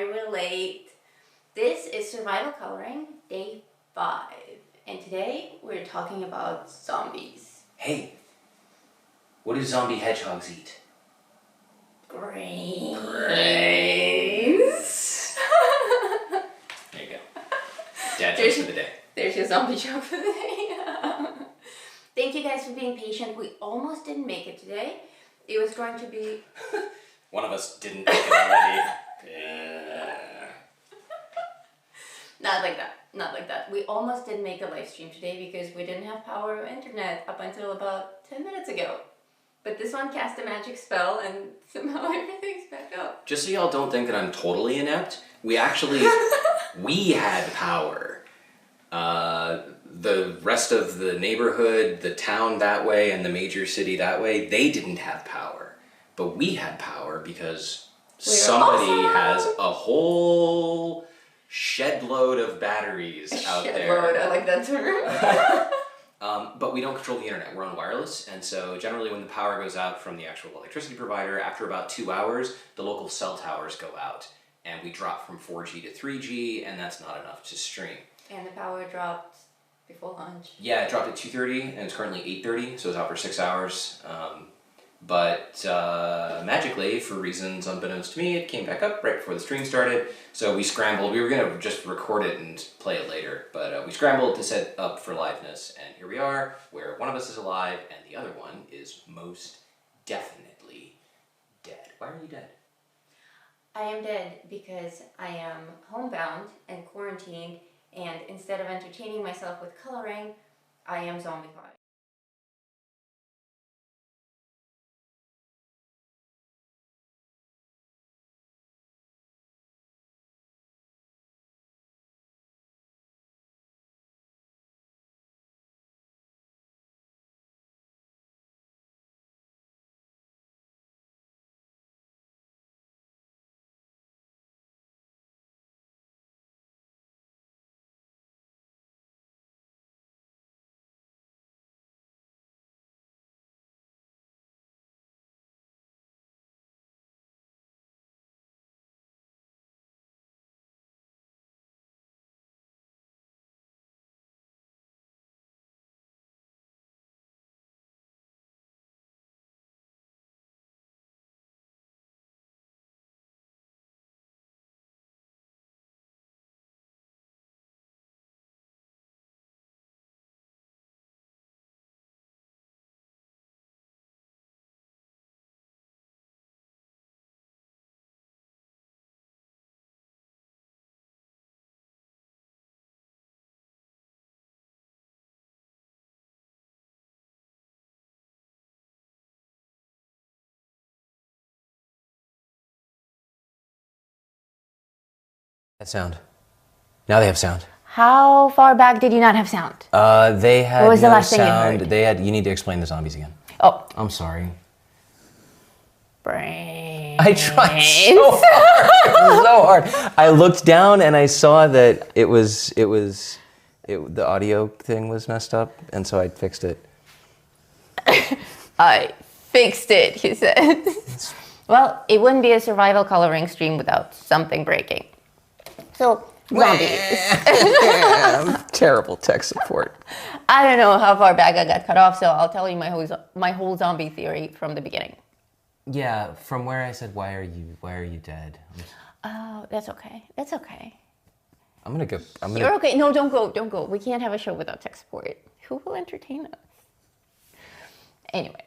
we're late. This is Survival Coloring, Day 5. And today we're talking about zombies. Hey, what do zombie hedgehogs eat? Brains. There you go. Dad jokes for the day. There's your zombie joke for the day. Thank you guys for being patient. We almost didn't make it today. It was going to be... One of us didn't make it already. Yeah. Not like that. Not like that. We almost didn't make a live stream today because we didn't have power or internet up until about 10 minutes ago. But this one cast a magic spell and somehow everything's back up. Just so y'all don't think that I'm totally inept, we actually, we had power. The rest of the neighborhood, the town that way, and the major city that way, they didn't have power. But we had power because somebody has a whole shed load of batteries out there. Shed load, I like that term. But we don't control the internet. We're on wireless, and so generally when the power goes out from the actual electricity provider, after about 2 hours, the local cell towers go out, and we drop from 4G to 3G, and that's not enough to stream. And the power dropped before lunch. Yeah, it dropped at 2:30, and it's currently 8:30, so it's out for 6 hours. But magically, for reasons unbeknownst to me, it came back up right before the stream started. So we scrambled. We were going to just record it and play it later, but we scrambled to set up for liveness. And here we are, where one of us is alive and the other one is most definitely dead. Why are you dead? I am dead because I am homebound and quarantined, and instead of entertaining myself with coloring, I am zombified. That sound. Now they have sound. How far back did you not have sound? They had What was the no last thing you sound. heard? They had. You need to explain the zombies again. Oh. I'm sorry. Brains. I tried so hard. It was so hard. I looked down and I saw that the audio thing was messed up, and so I fixed it. I fixed it, he said. Well, it wouldn't be a survival coloring stream without something breaking. So, zombies. Terrible tech support. I don't know how far back I got cut off, so I'll tell you my whole zombie theory from the beginning. Yeah, from where I said, why are you dead? Oh, that's okay. That's okay. You're okay. No, don't go. We can't have a show without tech support. Who will entertain us? Anyway,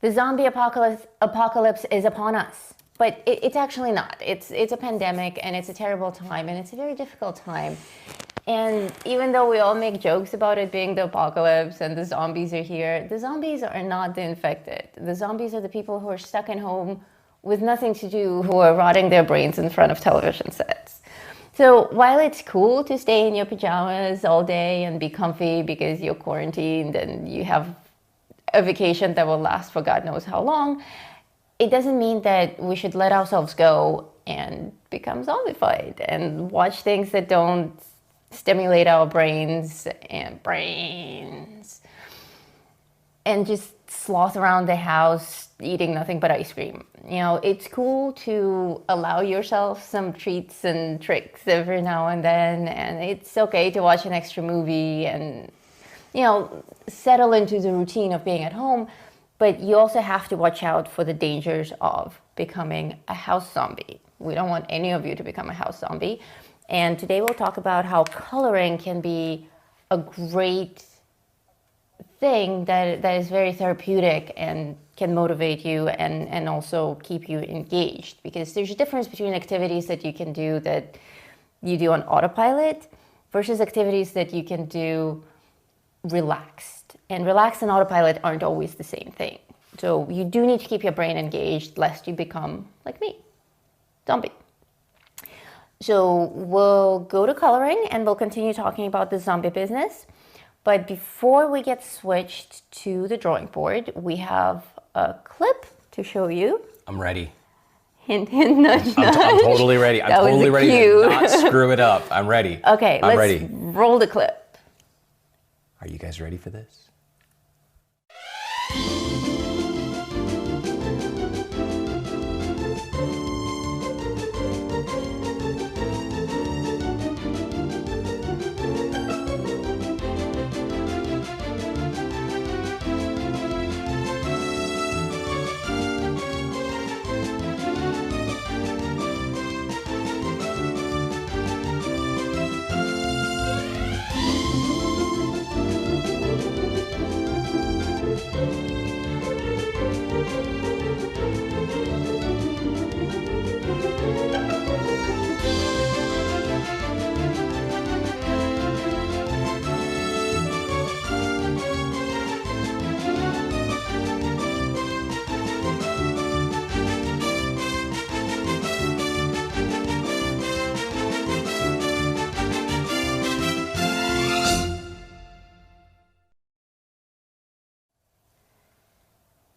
the zombie apocalypse is upon us. But it's actually not. It's a pandemic, and it's a terrible time, and it's a very difficult time. And even though we all make jokes about it being the apocalypse and the zombies are here, the zombies are not the infected. The zombies are the people who are stuck at home with nothing to do, who are rotting their brains in front of television sets. So while it's cool to stay in your pajamas all day and be comfy because you're quarantined and you have a vacation that will last for God knows how long, it doesn't mean that we should let ourselves go and become zombified and watch things that don't stimulate our brains and just sloth around the house eating nothing but ice cream. You know, it's cool to allow yourself some treats and tricks every now and then, and it's okay to watch an extra movie and, you know, settle into the routine of being at home, but you also have to watch out for the dangers of becoming a house zombie. We don't want any of you to become a house zombie. And today we'll talk about how coloring can be a great thing that is very therapeutic and can motivate you and also keep you engaged, because there's a difference between activities that you can do that you do on autopilot versus activities that you can do relaxed. And relaxed and autopilot aren't always the same thing. So you do need to keep your brain engaged lest you become, like me, zombie. So we'll go to coloring and we'll continue talking about the zombie business. But before we get switched to the drawing board, we have a clip to show you. I'm ready. Hint, hint, nudge, nudge. I'm totally ready. I'm totally ready to not screw it up. I'm ready. Okay, I'm let's ready. roll the clip. Are you guys ready for this?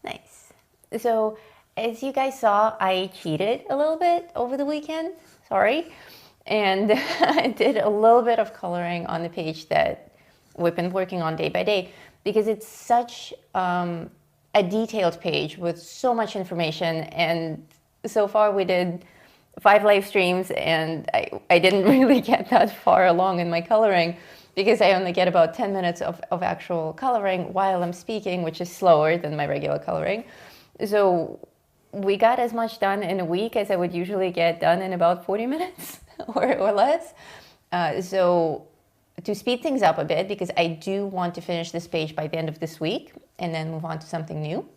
Nice. So as you guys saw, I cheated a little bit over the weekend. Sorry. And I did a little bit of coloring on the page that we've been working on day by day, because it's such a detailed page with so much information. And so far we did 5 live streams and I didn't really get that far along in my coloring, because I only get about 10 minutes of actual coloring while I'm speaking, which is slower than my regular coloring. So we got as much done in a week as I would usually get done in about 40 minutes or less. So to speed things up a bit, because I do want to finish this page by the end of this week and then move on to something new.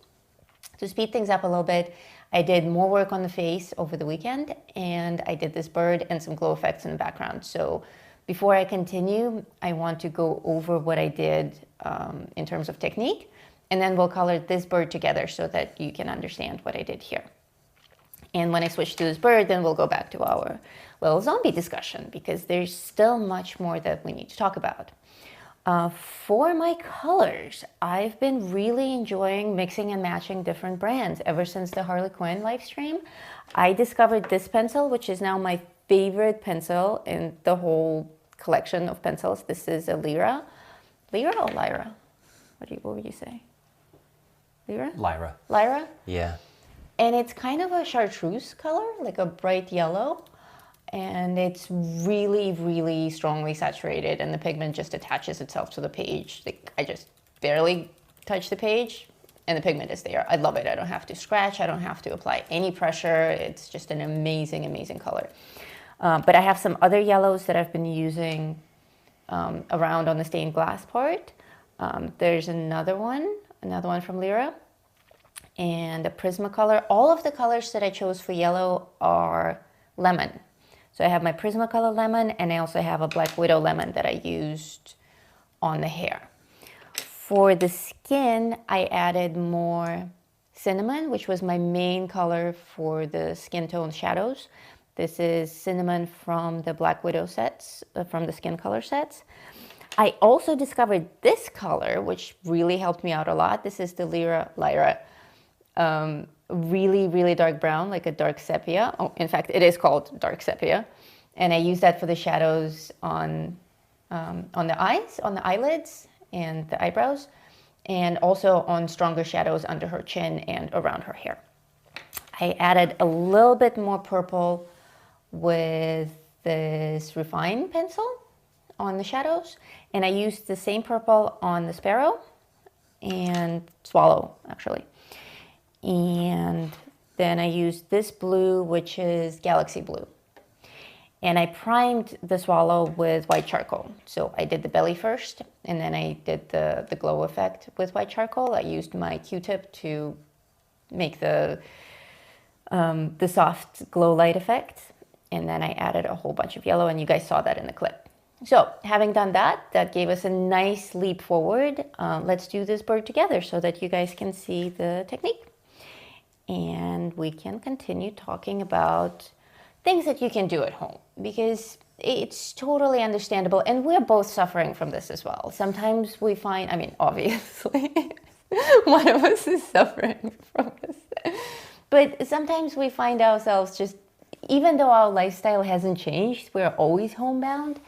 To speed things up a little bit, I did more work on the face over the weekend, and I did this bird and some glow effects in the background. So before I continue, I want to go over what I did in terms of technique, and then we'll color this bird together so that you can understand what I did here. And when I switch to this bird, then we'll go back to our little zombie discussion, because there's still much more that we need to talk about. For my colors, I've been really enjoying mixing and matching different brands ever since the Harley Quinn live stream. I discovered this pencil, which is now my favorite pencil in the whole collection of pencils. This is a Lyra. Lyra or Lyra? What would you say? Lyra? Lyra. Lyra? Yeah. And it's kind of a chartreuse color, like a bright yellow. And it's really, really strongly saturated, and the pigment just attaches itself to the page. Like, I just barely touch the page and the pigment is there. I love it. I don't have to scratch. I don't have to apply any pressure. It's just an amazing, amazing color. But I have some other yellows that I've been using around on the stained glass part. There's another one from Lyra, and a Prismacolor. All of the colors that I chose for yellow are lemon. So I have my Prismacolor lemon, and I also have a Black Widow lemon that I used on the hair. For the skin, I added more cinnamon, which was my main color for the skin tone shadows. This is cinnamon from the Black Widow sets, from the skin color sets. I also discovered this color, which really helped me out a lot. This is the Lyra. Really, really dark brown, like a dark sepia. Oh, in fact, it is called dark sepia. And I use that for the shadows on the eyes, on the eyelids and the eyebrows. and also on stronger shadows under her chin and around her hair. I added a little bit more purple with this Refine pencil on the shadows, and I used the same purple on the Sparrow and Swallow, actually. And then I used this blue, which is Galaxy Blue. And I primed the Swallow with white charcoal. So I did the belly first, and then I did the glow effect with white charcoal. I used my Q-tip to make the soft glow light effect. And then I added a whole bunch of yellow, and you guys saw that in the clip. So having done that, that gave us a nice leap forward. Let's do this bird together so that you guys can see the technique. And we can continue talking about things that you can do at home, because it's totally understandable, and we're both suffering from this as well. Sometimes we find, I mean, obviously, one of us is suffering from this, but sometimes we find ourselves just, even though our lifestyle hasn't changed, we're always homebound,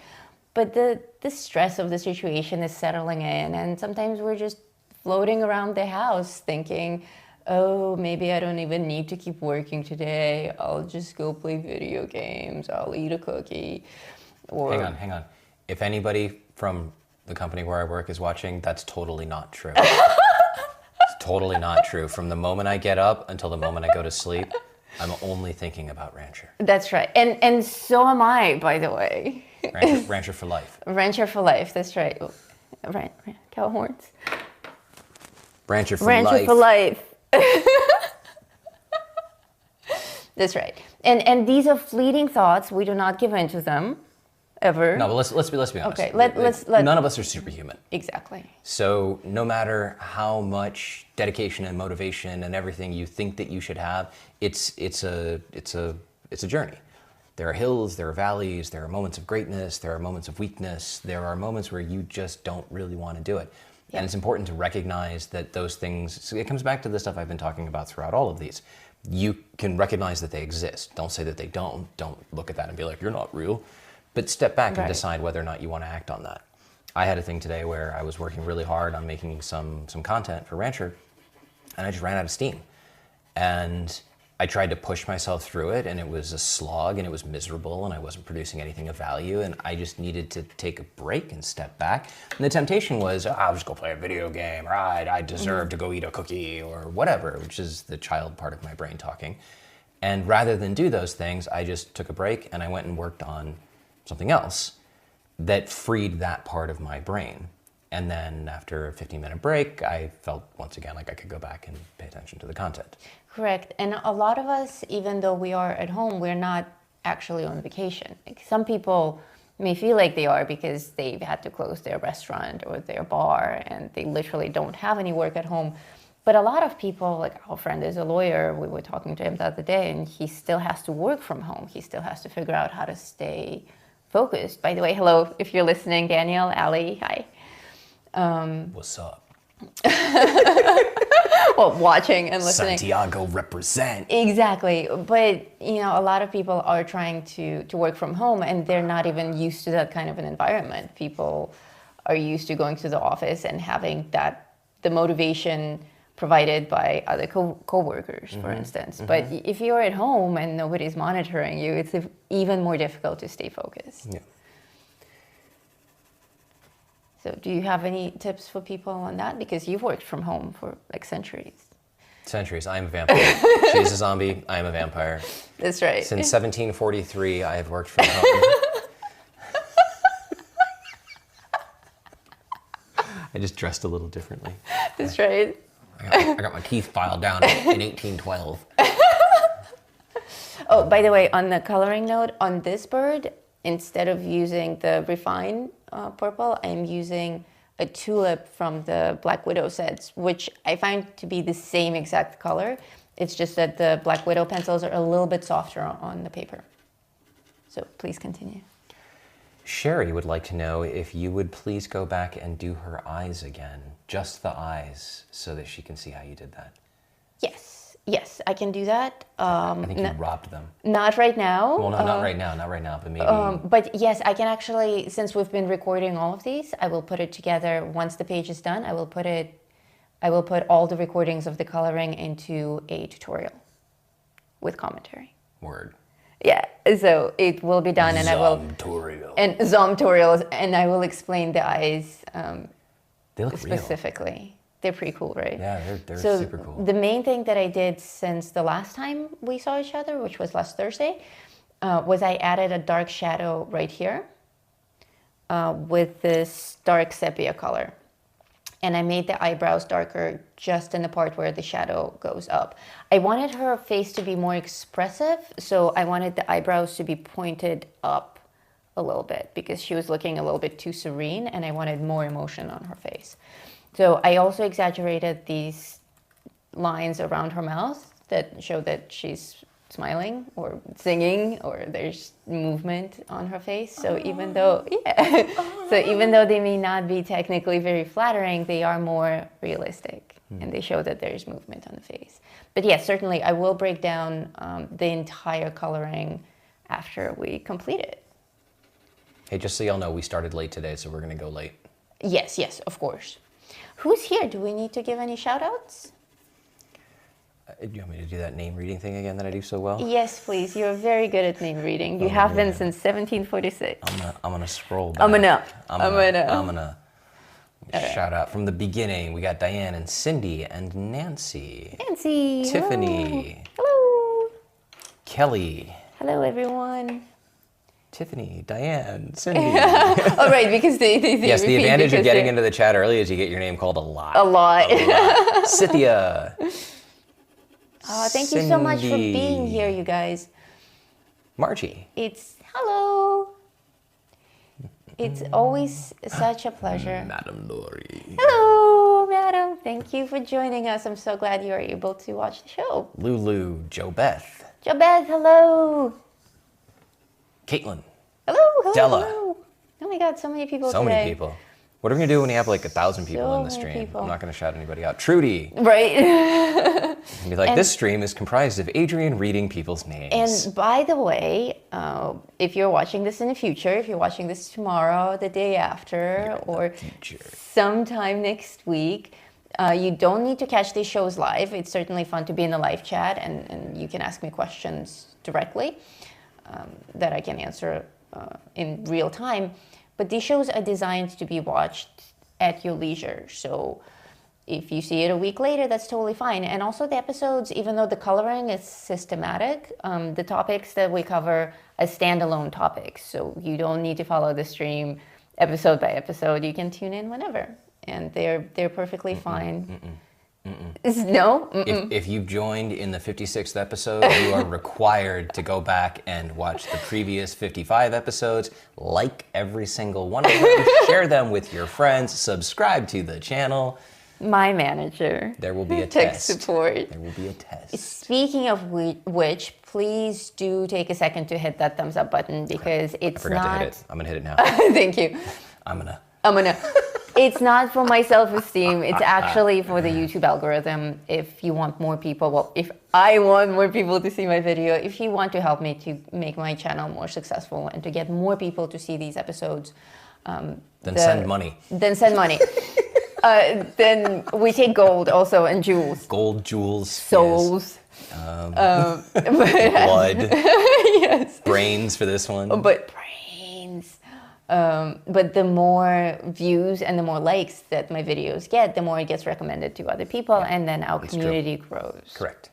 but the stress of the situation is settling in, and sometimes we're just floating around the house thinking, oh, maybe I don't even need to keep working today. I'll just go play video games. I'll eat a cookie. Or Hang on. If anybody from the company where I work is watching, that's totally not true. It's totally not true. From the moment I get up until the moment I go to sleep, I'm only thinking about Rancher. That's right. And so am I, by the way. Rancher for life. Rancher for life, that's right. Cow horns. Rancher for Rancher life. for life. That's right. And these are fleeting thoughts. We do not give in to them ever. No, but let's be honest. Okay, let's none of us are superhuman. Exactly. So no matter how much dedication and motivation and everything you think that you should have, it's a journey. There are hills, there are valleys, there are moments of greatness, there are moments of weakness, there are moments where you just don't really want to do it. Yeah. And it's important to recognize that those things, so it comes back to the stuff I've been talking about throughout all of these. You can recognize that they exist. Don't say that they don't. Don't look at that and be like, you're not real. But step back and decide whether or not you want to act on that. I had a thing today where I was working really hard on making some content for Rancher, and I just ran out of steam. And I tried to push myself through it, and it was a slog, and it was miserable, and I wasn't producing anything of value, and I just needed to take a break and step back. And the temptation was, I'll just go play a video game, or I deserve to go eat a cookie, or whatever, which is the child part of my brain talking. And rather than do those things, I just took a break, and I went and worked on something else that freed that part of my brain. And then after a 15-minute break, I felt once again like I could go back and pay attention to the content. Correct. And a lot of us, even though we are at home, we're not actually on vacation. Like, some people may feel like they are because they've had to close their restaurant or their bar and they literally don't have any work at home. But a lot of people, like our friend is a lawyer, we were talking to him the other day, and he still has to work from home. He still has to figure out how to stay focused. By the way, hello, if you're listening, Danielle, Ali, hi. What's up? Well, watching and listening. Santiago represent. Exactly. But, a lot of people are trying to work from home, and they're not even used to that kind of an environment. People are used to going to the office and having the motivation provided by other co-workers, for instance. But if you're at home and nobody's monitoring you, it's even more difficult to stay focused. Yeah. So do you have any tips for people on that? Because you've worked from home for like centuries. Centuries. I am a vampire. She's a zombie. I am a vampire. That's right. Since 1743, I have worked from home. I just dressed a little differently. That's right. I got my teeth filed down in 1812. Oh, by the way, on the coloring note, on this bird, instead of using the Refine purple, I'm using a tulip from the Black Widow sets, which I find to be the same exact color. It's just that the Black Widow pencils are a little bit softer on the paper. So please continue. Sherry would like to know if you would please go back and do her eyes again, just the eyes, so that she can see how you did that. Yes, I can do that. I think you robbed them. Not right now. Well, no, not right now, but maybe. But yes, I can actually, since we've been recording all of these, I will put it together. Once the page is done, I will put it I will put all the recordings of the coloring into a tutorial with commentary. Word. Yeah, so it will be done, and Zomtorial. Zomtorials, and I will explain the eyes They look real. specifically. They're pretty cool, right? Yeah, they're So super cool. the main thing that I did since the last time we saw each other, which was last Thursday, was I added a dark shadow right here with this dark sepia color. And I made the eyebrows darker just in the part where the shadow goes up. I wanted her face to be more expressive, so I wanted the eyebrows to be pointed up a little bit because she was looking a little bit too serene, and I wanted more emotion on her face. So I also exaggerated these lines around her mouth that show that she's smiling or singing, or there's movement on her face. So even though, so even though they may not be technically very flattering, they are more realistic, and they show that there's movement on the face. But yes, certainly I will break down the entire coloring after we complete it. Hey, just so y'all know, we started late today, so we're gonna go late. Yes, of course. Who's here? Do we need to give any shout outs? Do you want me to do that name reading thing again that I do so well? Yes, please. You're very good at name reading. You have been since 1746. I'm gonna scroll back. I'm gonna shout out from the beginning. We got Diane and Cindy and Nancy. Nancy. Tiffany. Hello. Kelly. Hello, everyone. Tiffany, Diane, Cindy. Oh, right, because they Yes, the repeat advantage of because getting they're- into the chat early is you get your name called a lot. A lot. Cynthia. Thank you so much for Cindy. being here, you guys. Margie. Hello. It's always such a pleasure. Madam Lori. Hello, madam. Thank you for joining us. I'm so glad you are able to watch the show. Lulu. Joe Beth. Jobeth, hello. Caitlin. Hello. Della. Hello. Oh my God, so many people So today. many people. What are we gonna do when you have like 1,000 people So in the many stream? people. I'm not gonna shout anybody out. Trudy. Right. And be like, And- this stream is comprised of Adrian reading people's names. And by the way, if you're watching this in the future, if you're watching this tomorrow, the day after, or sometime next week, you don't need to catch these shows live. It's certainly fun to be in the live chat, and you can ask me questions directly that I can answer in real time. But these shows are designed to be watched at your leisure. So if you see it a week later, that's totally fine. And also the episodes, even though the coloring is systematic, the topics that we cover are standalone topics. So you don't need to follow the stream episode by episode. You can tune in whenever. And they're perfectly fine. No? If you've joined in the 56th episode, you are required to go back and watch the previous 55 episodes, like every single one of them, share them with your friends, subscribe to the channel. My manager. There will be a Tech test. support. There will be a test. Speaking of which, please do take a second to hit that thumbs up button because it's I forgot not. to hit it. I'm gonna hit it now. Thank you. I'm gonna. It's not for my self-esteem. It's actually for the YouTube algorithm. If you want more people, well, if I want more people to see my video, if you want to help me to make my channel more successful and to get more people to see these episodes, Then send money. Then send money. Then we take gold also and jewels. Gold, jewels, Souls. blood, Yes. brains for this one. But brains. But the more views and the more likes that my videos get, the more it gets recommended to other people, and then our community grows. Correct.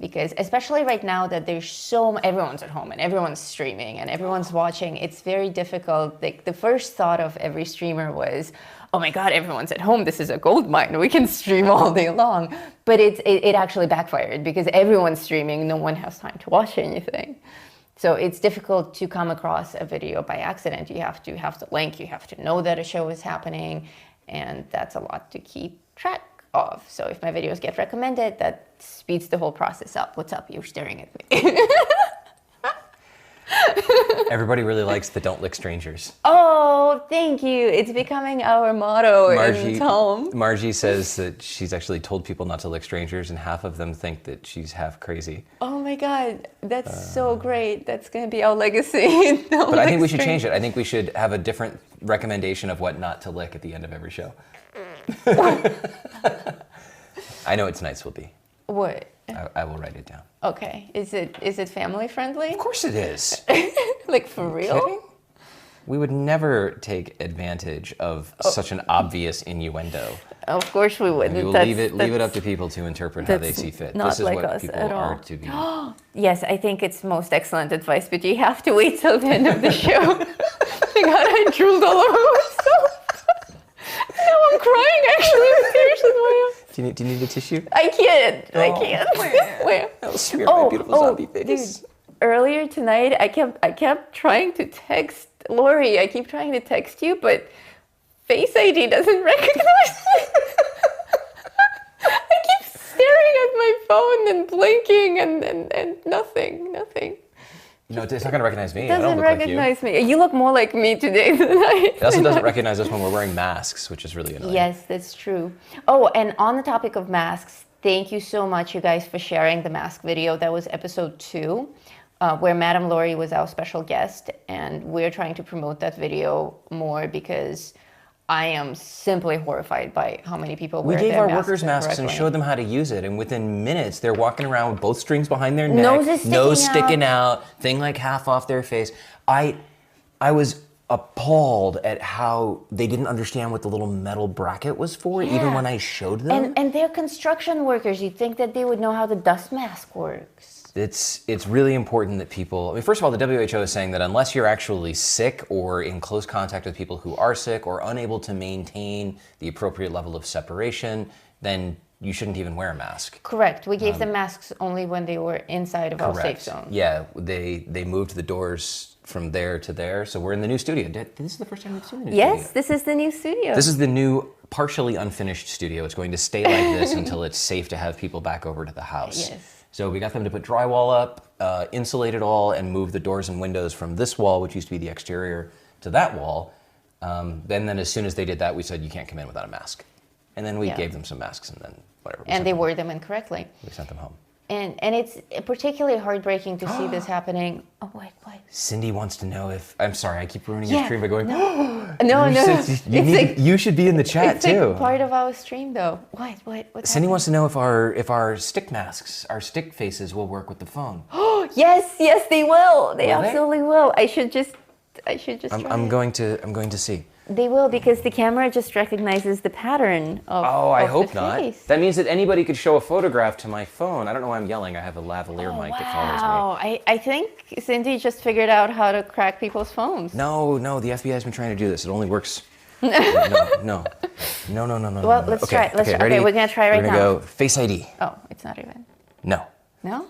Because especially right now that there's everyone's at home and everyone's streaming and everyone's watching, it's very difficult. Like the first thought of every streamer was, oh my God, everyone's at home. This is a gold mine. We can stream all day long. But it actually backfired because everyone's streaming. No one has time to watch anything. So it's difficult to come across a video by accident. You have to have the link. You have to know that a show is happening. And that's a lot to keep track of. So if my videos get recommended, that speeds the whole process up. What's up? You're staring at me. Everybody really likes the "Don't Lick Strangers." Oh, thank you. It's becoming our motto in home. Margie says that she's actually told people not to lick strangers, and half of them think that she's half crazy. Oh my God, that's so great. That's going to be our legacy. But I think we should change it. I think we should have a different recommendation of what not to lick at the end of every show. I know what tonight's will be. What? I will write it down. Okay. Is it family friendly? Of course it is. Like for real? Kidding? We would never take advantage of such an obvious innuendo. Of course we wouldn't. We will leave it up to people to interpret how they see fit. Not This is like what us people at are all. to be. Yes, I think it's most excellent advice, but you have to wait till the end of the show. My God, I drooled all over myself. Now I'm crying, actually. Seriously, Maya. Do you need a tissue? I can't. I can't. Where? I'll smear my beautiful zombie face. Dude, earlier tonight, I kept trying to text Lori. I keep trying to text you, but Face ID doesn't recognize me. I keep staring at my phone and blinking and nothing. No, it's not going to recognize me. It I don't doesn't look like you. recognize me. You look more like me today than I. It also doesn't recognize us when we're wearing masks, which is really annoying. Yes, that's true. Oh, and on the topic of masks, thank you so much, you guys, for sharing the mask video. That was episode 2, where Madame Lori was our special guest, and we're trying to promote that video more because I am simply horrified by how many people wear We gave their our masks workers masks and incorrectly. showed them how to use it, and within minutes they're walking around with both strings behind their neck, Noses nose sticking sticking out, thing like half off their face. I was appalled at how they didn't understand what the little metal bracket was for, even Yeah. when I showed them. And they're construction workers. You'd think that they would know how the dust mask works. It's really important that people, I mean, first of all, the WHO is saying that unless you're actually sick or in close contact with people who are sick or unable to maintain the appropriate level of separation, then you shouldn't even wear a mask. Correct. We gave them masks only when they were inside of our safe zone. Yeah, they moved the doors from there to there, so we're in the new studio. This is the first time we've seen the new studio. Yes, this is the new studio. This is the new, partially unfinished studio. It's going to stay like this until it's safe to have people back over to the house. Yes. So we got them to put drywall up, insulate it all, and move the doors and windows from this wall, which used to be the exterior, to that wall. Then as soon as they did that, we said, you can't come in without a mask. And then we gave them some masks, and then whatever. And they wore them incorrectly. We sent them home. And it's particularly heartbreaking to see this happening. Oh, wait. Cindy wants to know if, I'm sorry, I keep ruining your Yeah, stream by going, No. you should be in the chat It's too. like part of our stream, though. What's Cindy happening? wants to know if our stick masks, our stick faces will work with the phone. Yes, they will. They Will they? absolutely will. I should just try I'm it. going to see. They will, because the camera just recognizes the pattern of Oh, I of hope the not. face. That means that anybody could show a photograph to my phone. I don't know why I'm yelling. I have a lavalier mic that follows me. Wow, I think Cindy just figured out how to crack people's phones. No, the FBI has been trying to do this. It only works. No. Well, let's try. Let's try. ready? Okay, we're gonna try right We're gonna now. go Face ID. Oh, it's not even. No. No?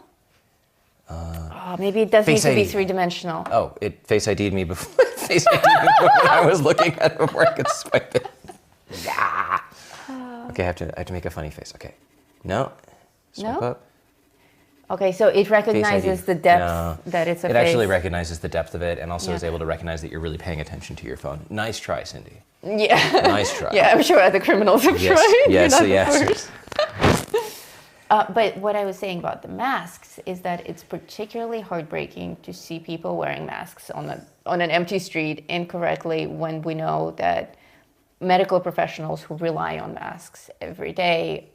Maybe it does need Face to be ID. three-dimensional. Oh, it Face ID'd me before. Face ID'd me when I was looking at it before I could swipe it. Okay, I have to make a funny face. Okay. No. Swipe No? up. Okay, so it recognizes ID. the depth No. that it's a It face. actually recognizes the depth of it and also Yeah. is able to recognize that you're really paying attention to your phone. Nice try, Cindy. Yeah. Nice try. Yeah, I'm sure other criminals have Yes, tried. yes, You're not the yes. first. But what I was saying about the masks is that it's particularly heartbreaking to see people wearing masks on an empty street incorrectly when we know that medical professionals who rely on masks every day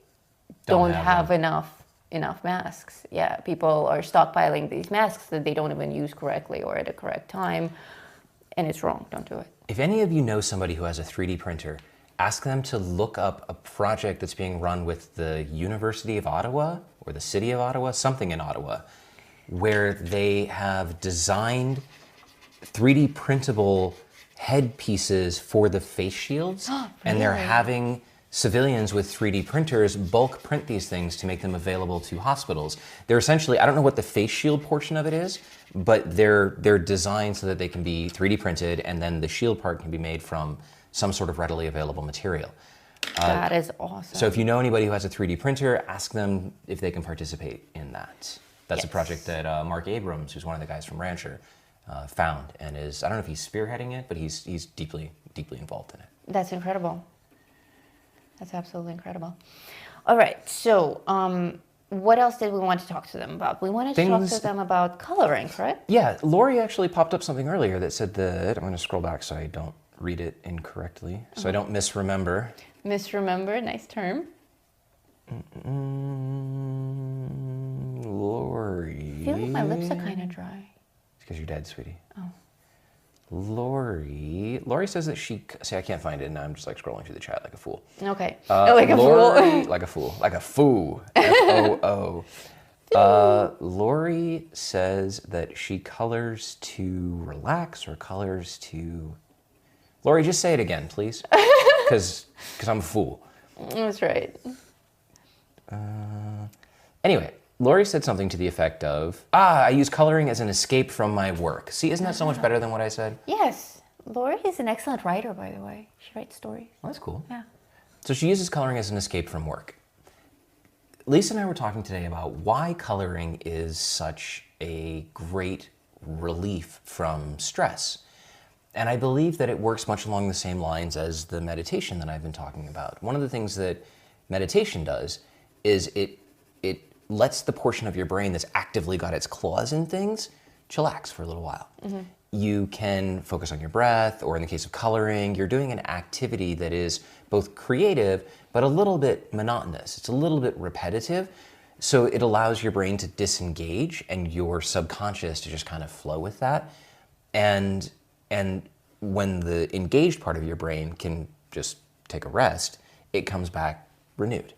don't have enough masks. Yeah, people are stockpiling these masks that they don't even use correctly or at a correct time, and it's wrong. Don't do it. If any of you know somebody who has a 3D printer, ask them to look up a project that's being run with the University of Ottawa or the City of Ottawa, something in Ottawa, where they have designed 3D printable headpieces for the face shields, and they're Really? having civilians with 3D printers bulk print these things to make them available to hospitals. They're essentially, I don't know what the face shield portion of it is, but they're designed so that they can be 3D printed, and then the shield part can be made from some sort of readily available material. That is awesome. So if you know anybody who has a 3D printer, ask them if they can participate in that. That's a Yes. project that Mark Abrams, who's one of the guys from Rancher, found and is, I don't know if he's spearheading it, but he's deeply involved in it. That's incredible. That's absolutely incredible. All right, so what else did we want to talk to them about? We wanted to talk to them about coloring, correct? Yeah, Lori actually popped up something earlier that said that, I'm going to scroll back so I don't read it incorrectly, so I don't misremember. Misremember, nice term. Lori. I feel like my lips are kind of dry. It's because you're dead, sweetie. Oh. Lori says that she, see, I can't find it, and I'm just like scrolling through the chat like a fool. Okay. Like a Lori, fool. like a fool, like a foo, Foo. Lori says that she colors to relax or colors to. Lori, just say it again, please, because I'm a fool. That's right. Anyway, Lori said something to the effect of, I use coloring as an escape from my work. See, isn't that so much better than what I said? Yes. Lori is an excellent writer, by the way. She writes stories. Well, that's cool. Yeah. So she uses coloring as an escape from work. Lisa and I were talking today about why coloring is such a great relief from stress. And I believe that it works much along the same lines as the meditation that I've been talking about. One of the things that meditation does is it lets the portion of your brain that's actively got its claws in things chillax for a little while. Mm-hmm. You can focus on your breath, or in the case of coloring, you're doing an activity that is both creative, but a little bit monotonous. It's a little bit repetitive. So it allows your brain to disengage and your subconscious to just kind of flow with that. And when the engaged part of your brain can just take a rest, it comes back renewed.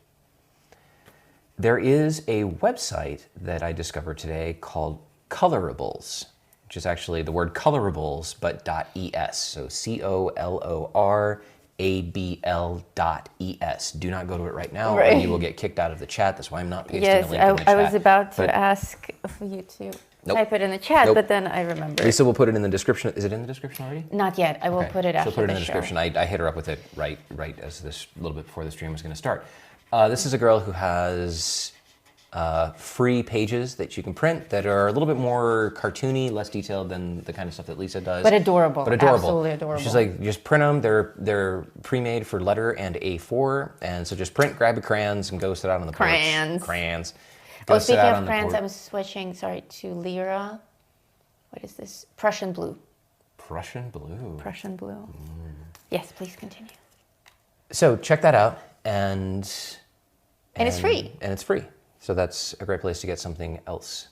There is a website that I discovered today called Colorables, which is actually the word colorables, but .es. So COLORABL.ES. Do not go to it right now, or you will get kicked out of the chat. That's why I'm not pasting a link in the chat. I was about to ask for you to type it in the chat, but then I remembered. Lisa will put it in the description. Is it in the description already? Not yet. I will put it after the show. She'll put it in the description. I hit her up with it right as this, a little bit before the stream was going to start. This is a girl who has free pages that you can print that are a little bit more cartoony, less detailed than the kind of stuff that Lisa does. But adorable. Absolutely adorable. She's like, just print them. They're pre-made for letter and A4, and so just print, grab your crayons, and go sit out on the porch. Crayons. Oh, speaking of crayons, I'm switching, to Lyra. What is this? Prussian blue. Prussian blue. Yes, please continue. So check that out, and it's free. And it's free. So that's a great place to get something else.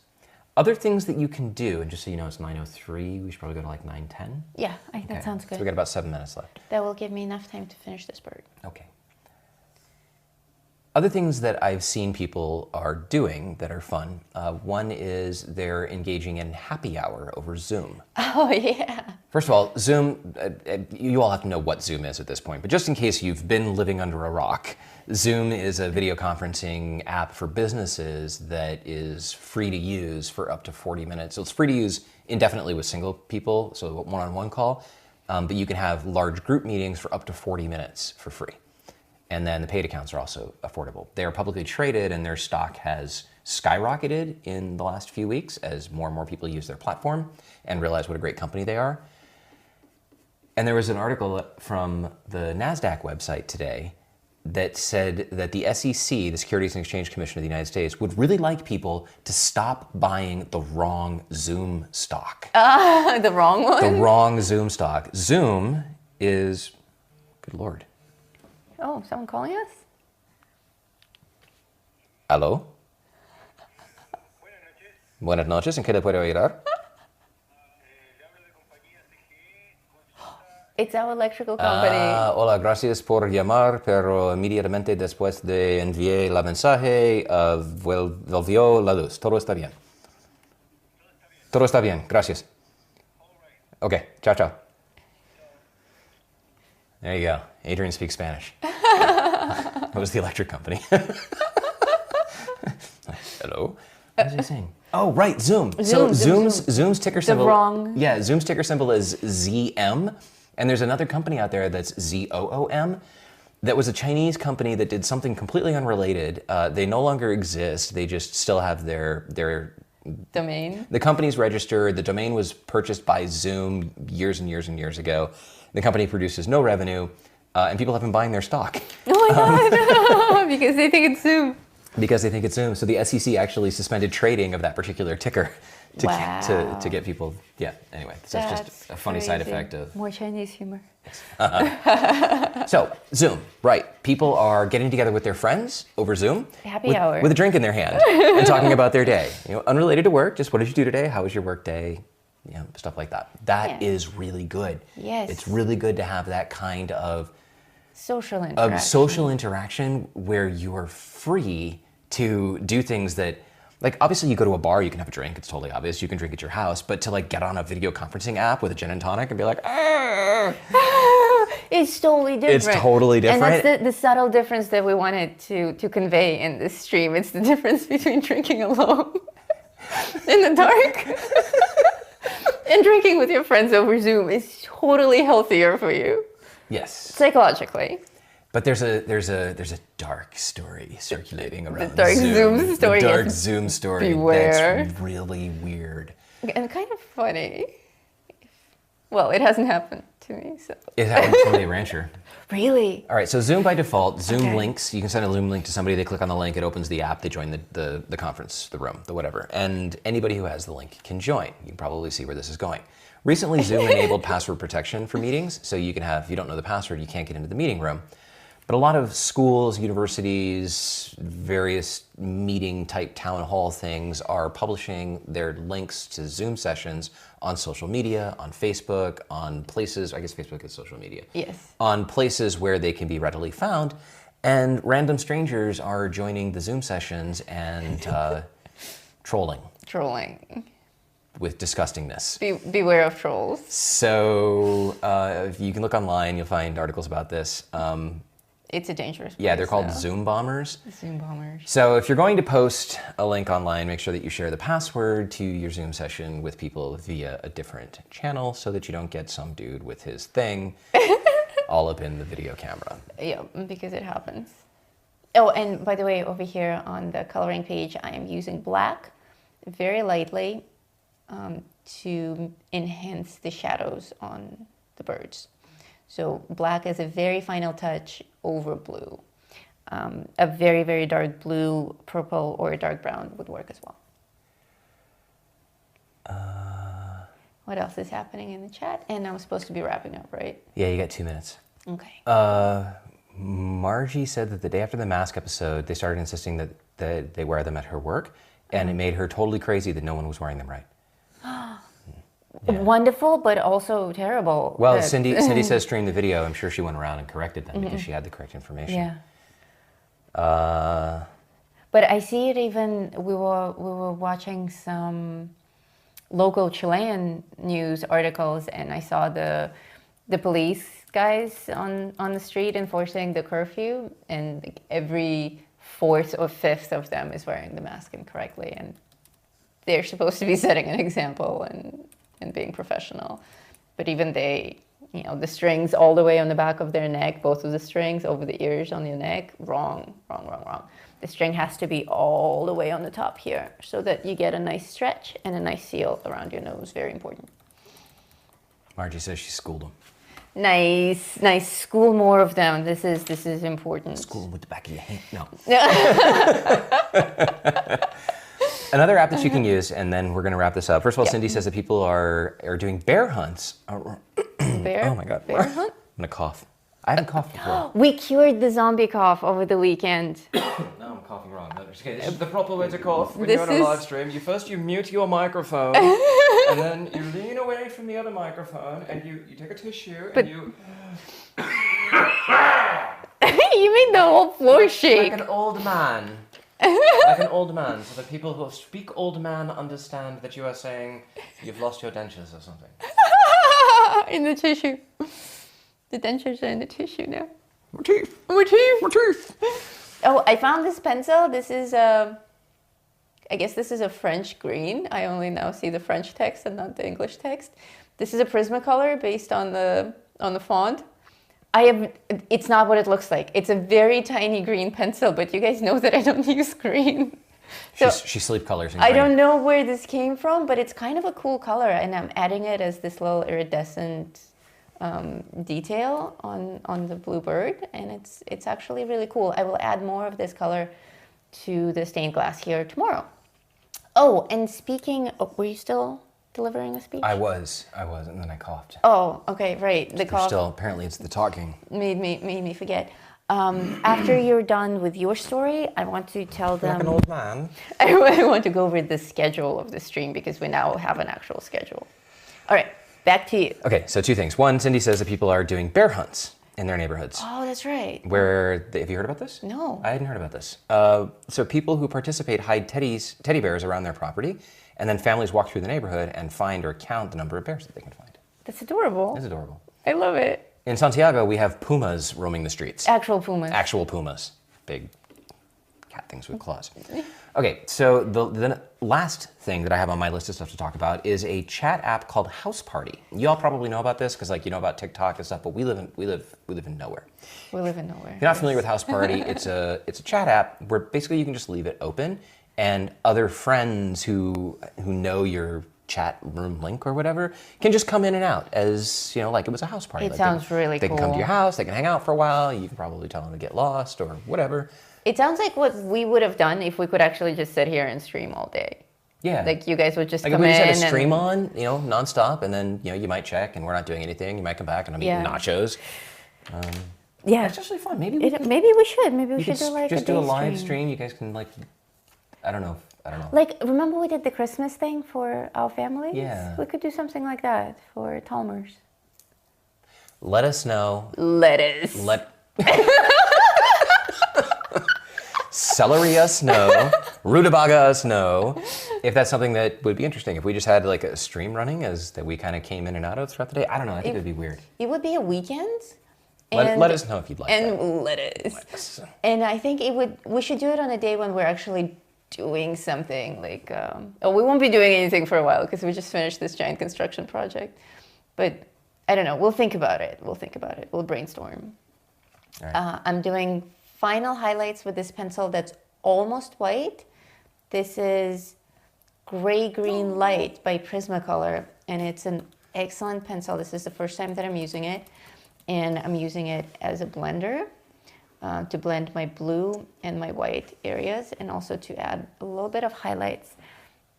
Other things that you can do, and just so you know, it's 9:03. We should probably go to like 9:10. Yeah, I think that sounds good. So we got about 7 minutes left. That will give me enough time to finish this bird. Okay. Other things that I've seen people are doing that are fun. One is they're engaging in happy hour over Zoom. Oh, yeah. First of all, Zoom, you all have to know what Zoom is at this point, but just in case you've been living under a rock, Zoom is a video conferencing app for businesses that is free to use for up to 40 minutes. So it's free to use indefinitely with single people, so a one-on-one call, but you can have large group meetings for up to 40 minutes for free. And then the paid accounts are also affordable. They are publicly traded, and their stock has skyrocketed in the last few weeks as more and more people use their platform and realize what a great company they are. And there was an article from the NASDAQ website today that said that the SEC, the Securities and Exchange Commission of the United States, would really like people to stop buying the wrong Zoom stock. The wrong one? The wrong Zoom stock. Zoom is, good Lord. Oh, someone calling us? ¿Aló? Buenas noches, ¿en qué le puedo ayudar? It's our electrical company. Hola, gracias por llamar, pero inmediatamente después de enviar la mensaje, volvió la luz. Todo está bien. Todo está bien, gracias. Okay, chao, chao. There you go. Adrian speaks Spanish. That was the electric company. Hello? What was he saying? Oh, right, Zoom. Zoom's ticker symbol. Yeah, Zoom's ticker symbol is ZM. And there's another company out there that's ZOOM. That was a Chinese company that did something completely unrelated. They no longer exist. They just still have their domain. The company's registered. The domain was purchased by Zoom years and years and years ago. The company produces no revenue, and people have been buying their stock. Oh my God, because they think it's Zoom. because they think it's Zoom. So the SEC actually suspended trading of that particular ticker to Wow. to get people. Yeah. Anyway, so that's just a funny side crazy. effect of. More Chinese humor. So Zoom, right? People are getting together with their friends over Zoom, Happy hour. with a drink in their hand, and talking about their day. Unrelated to work. Just what did you do today? How was your work day? Stuff like that. That is really good. Yes. It's really good to have that kind of Social interaction. where you are free to do things that, like, obviously you go to a bar, you can have a drink, it's totally obvious, you can drink at your house, but to like get on a video conferencing app with a gin and tonic and be like, It's totally different. It's totally different. And that's the subtle difference that we wanted to convey in this stream. It's the difference between drinking alone in the dark and drinking with your friends over Zoom is totally healthier for you. yes. Psychologically. But there's a dark story circulating around dark Zoom story The dark is Zoom story beware. that's really weird. And kind of funny. Well, it hasn't happened to me, so. It happened to a rancher. Really? All right, so Zoom by default, Zoom Okay. links, you can send a Zoom link to somebody, they click on the link, it opens the app, they join the conference, the room, the whatever. And anybody who has the link can join. You can probably see where this is going. Recently, Zoom enabled password protection for meetings, so you can have, if you don't know the password, you can't get into the meeting room. But a lot of schools, universities, various meeting type town hall things are publishing their links to Zoom sessions on social media, on Facebook, on places, I guess Facebook is social media. Yes. On places where they can be readily found. And random strangers are joining the Zoom sessions and trolling Trolling. with disgustingness. Beware of trolls. So if you can look online, you'll find articles about this. It's a dangerous place. Yeah, they're called though. Zoom bombers. Zoom bombers. So if you're going to post a link online, make sure that you share the password to your Zoom session with people via a different channel so that you don't get some dude with his thing all up in the video camera. Yeah, because it happens. Oh, and by the way, over here on the coloring page, I am using black very lightly to enhance the shadows on the birds. So black is a very final touch over blue. A very, very dark blue, purple, or a dark brown would work as well. What else is happening in the chat? And I'm supposed to be wrapping up, right? Yeah, you got 2 minutes. Okay. Margie said that the day after the mask episode, they started insisting that they wear them at her work, and it made her totally crazy that no one was wearing them right. Yeah. Wonderful, but also terrible. Well, Cindy says stream the video. I'm sure she went around and corrected them because she had the correct information. Yeah. But I see it even. We were watching some local Chilean news articles, and I saw the police guys on the street enforcing the curfew, and like every fourth or fifth of them is wearing the mask incorrectly, and they're supposed to be setting an example and being professional. But even they, the strings all the way on the back of their neck, both of the strings over the ears on your neck, wrong. The string has to be all the way on the top here so that you get a nice stretch and a nice seal around your nose. Very important. Margie says she schooled them. Nice. School more of them. This is important. School them with the back of your hand. No. Another app that you can use, and then we're going to wrap this up. First of all, Cindy says that people are doing bear hunts. Bear? Oh my God. Bear hunt? I'm going to cough. I haven't coughed before. We cured the zombie cough over the weekend. No, I'm coughing wrong. No, okay, this is the proper way to cough when This you're on a is- live stream. You mute your microphone, and then you lean away from the other microphone, and you take a tissue, and you... You made the whole floor shake. Like an old man. Like an old man, so that people who speak old man understand that you are saying you've lost your dentures or something. In the tissue. The dentures are in the tissue now. My teeth. My teeth. My teeth. Oh, I found this pencil. This is I guess this is a French green. I only now see the French text and not the English text. This is a Prismacolor based on the font. It's not what it looks like. It's a very tiny green pencil, but you guys know that I don't use green. So She sleep colors in I green. don't know where this came from, but it's kind of a cool color, and I'm adding it as this little iridescent detail on the blue bird, and it's actually really cool. I will add more of this color to the stained glass here tomorrow. Oh, and speaking of, were you still delivering a speech? I was, and then I coughed. Oh, okay, right. The There's cough still, apparently it's the talking. made me forget. After you're done with your story, I want to tell them. Like an old man. I want to go over the schedule of the stream because we now have an actual schedule. All right, back to you. Okay, so 2 things. One, Cindy says that people are doing bear hunts in their neighborhoods. Oh, that's right. Have you heard about this? No. I hadn't heard about this. So people who participate hide teddy bears around their property, and then families walk through the neighborhood and find or count the number of bears that they can find. That's adorable. It's adorable. I love it. In Santiago, we have pumas roaming the streets. Actual pumas. Actual pumas. Big cat things with claws. Okay, so the last thing that I have on my list of stuff to talk about is a chat app called House Party. You all probably know about this because, like, you know about TikTok and stuff, but we live in nowhere. We live in nowhere. If you're not familiar with House Party, it's a chat app where basically you can just leave it open, and other friends who know your chat room link or whatever can just come in and out as, you know, like it was a house party. It Like sounds really They can come to cool. your house, they can hang out for a while, you can probably tell them to get lost or whatever. It sounds like what we would have done if we could actually just sit here and stream all day. Yeah. Like you guys would just Like come if we in just had a stream and, on, you know, nonstop, and then, you know, you might check and we're not doing anything. You might come back and I'm eating nachos. yeah. It's actually fun. Maybe Maybe we should. Maybe we we should could do like just a do a day live stream. You guys can, like, I don't know. Like, remember we did the Christmas thing for our families? Yeah. We could do something like that for Talmers. Let us know. Lettuce. Celery us know, rutabaga us know, if that's something that would be interesting. If we just had like a stream running as that we kind of came in and out of throughout the day. I don't know, I think it would be weird. It would be a weekend. Let us know if you'd like that. And lettuce. And I think we should do it on a day when we're actually doing something like, we won't be doing anything for a while because we just finished this giant construction project. But I don't know, we'll think about it. We'll brainstorm. All right. I'm doing final highlights with this pencil that's almost white. This is Gray Green Light by Prismacolor, and it's an excellent pencil. This is the first time that I'm using it, and I'm using it as a blender to blend my blue and my white areas, and also to add a little bit of highlights.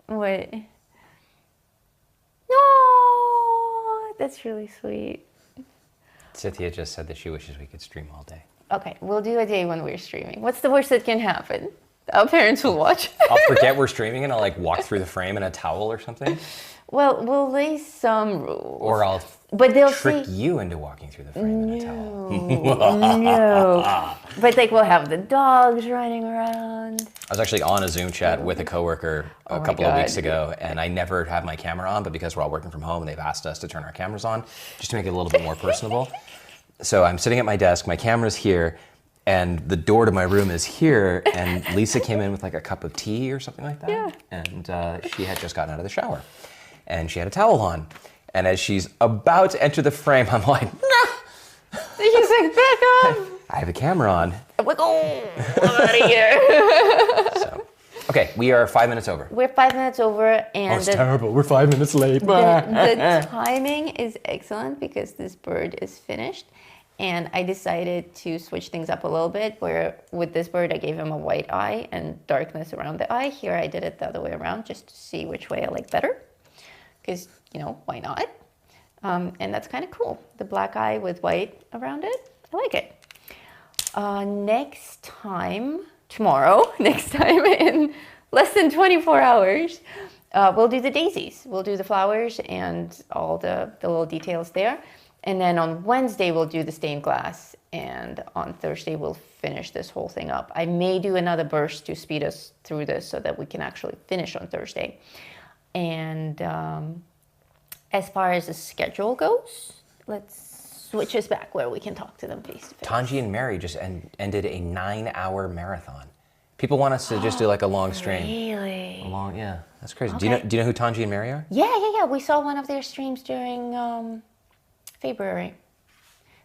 What? No, that's really sweet. Cynthia just said that she wishes we could stream all day. Okay, we'll do a day when we're streaming. What's the worst that can happen? Our parents will watch. I'll forget we're streaming and I'll like walk through the frame in a towel or something. Well, we'll lay some rules. Or I'll But they'll trick say, you into walking through the frame in a towel. no. But like we'll have the dogs running around. I was actually on a Zoom chat with a coworker a my couple of weeks God. ago, and I never have my camera on, but because we're all working from home, they've asked us to turn our cameras on just to make it a little bit more personable. So I'm sitting at my desk, my camera's here, and the door to my room is here, and Lisa came in with like a cup of tea or something like that. Yeah. And she had just gotten out of the shower, and she had a towel on. And as she's about to enter the frame, I'm like, no! He's like, back up! I have a camera on. I'm like, oh, I'm out of here. So, okay, we are 5 minutes over. We're 5 minutes over, and terrible. We're 5 minutes late. the timing is excellent because this bird is finished. And I decided to switch things up a little bit, where with this bird, I gave him a white eye and darkness around the eye. Here, I did it the other way around, just to see which way I like better. Because, you know, why not? And that's kind of cool. The black eye with white around it. I like it. Next time in less than 24 hours, we'll do the daisies. We'll do the flowers and all the little details there. And then on Wednesday, we'll do the stained glass. And on Thursday, we'll finish this whole thing up. I may do another burst to speed us through this so that we can actually finish on Thursday. And as far as the schedule goes, let's switch us back where we can talk to them face to face. Tanji and Mary just ended a 9-hour marathon. People want us to just do like a long stream. Really? Yeah, that's crazy. Okay. Do you know who Tanji and Mary are? Yeah. We saw one of their streams during February.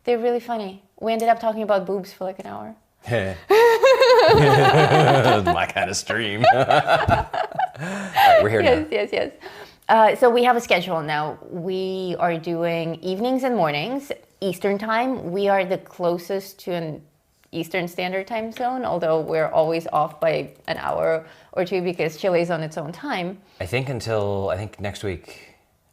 They're really funny. We ended up talking about boobs for like an hour. My kind of stream. All right, we're here now. Yes. So we have a schedule now. We are doing evenings and mornings, Eastern time. We are the closest to an Eastern Standard Time zone, although we're always off by an hour or two because Chile's on its own time. I think next week.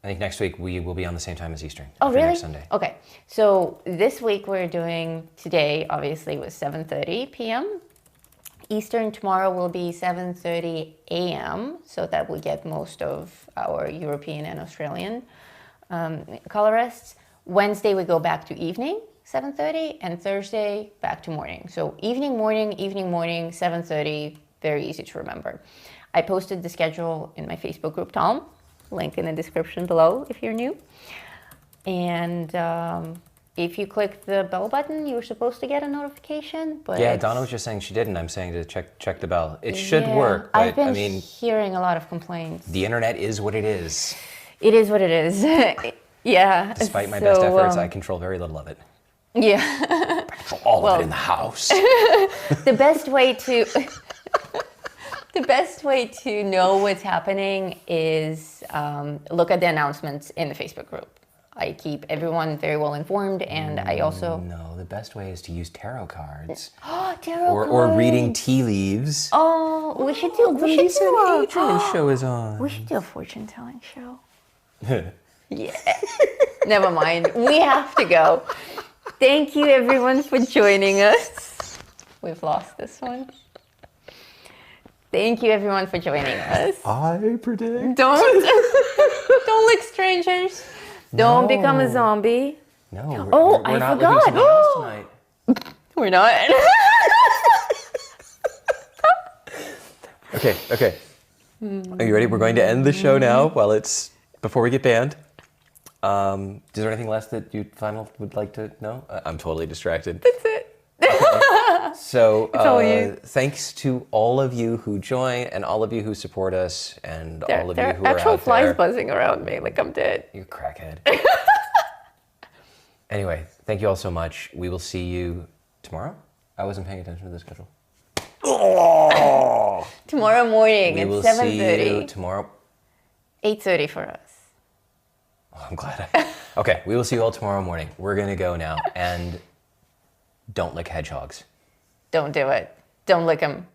I think next week we will be on the same time as Eastern. Oh, after really? Next Sunday. Okay. So this week we're doing, today obviously was 7:30 p.m. Eastern. Tomorrow will be 7:30 a.m. so that we get most of our European and Australian colorists. Wednesday we go back to evening, 7:30, and Thursday back to morning. So evening, morning, 7:30, very easy to remember. I posted the schedule in my Facebook group, Tom. Link in the description below if you're new. And if you click the bell button, you're supposed to get a notification. But Yeah, Donna was just saying she didn't. I'm saying to check the bell. It should work, but I've been I mean, hearing a lot of complaints. the internet is what it is. It is what it is. Yeah. Despite my best efforts, I control very little of it. Yeah. I control all of it in the house. The best way to the best way to know what's happening is look at the announcements in the Facebook group. I keep everyone very well informed, and I also No, the best way is to use tarot cards. tarot Or reading tea leaves. Oh, we should do Adrian show is on. we should do a fortune telling show. Yeah. Never mind. We have to go. Thank you everyone for joining us. We've lost this one. Thank you everyone for joining us. I predict. Don't lick strangers. Don't No. become a zombie. No. Oh, we're I not forgot. Looking to the house tonight. We're not. Okay. Are you ready? We're going to end the show now before we get banned. Is there anything less that you would like to know? I'm totally distracted. That's it. So all you. thanks to all of you who join and all of you who support us and all of you There who are are actual out flies there. buzzing around me like I'm dead. You crackhead. Anyway, thank you all so much. We will see you tomorrow. I wasn't paying attention to the schedule. Tomorrow morning We at will see you 7:30. tomorrow. 8:30 for us. Oh, I'm glad. Okay, we will see you all tomorrow morning. We're going to go now. And don't lick hedgehogs. Don't do it. Don't lick them.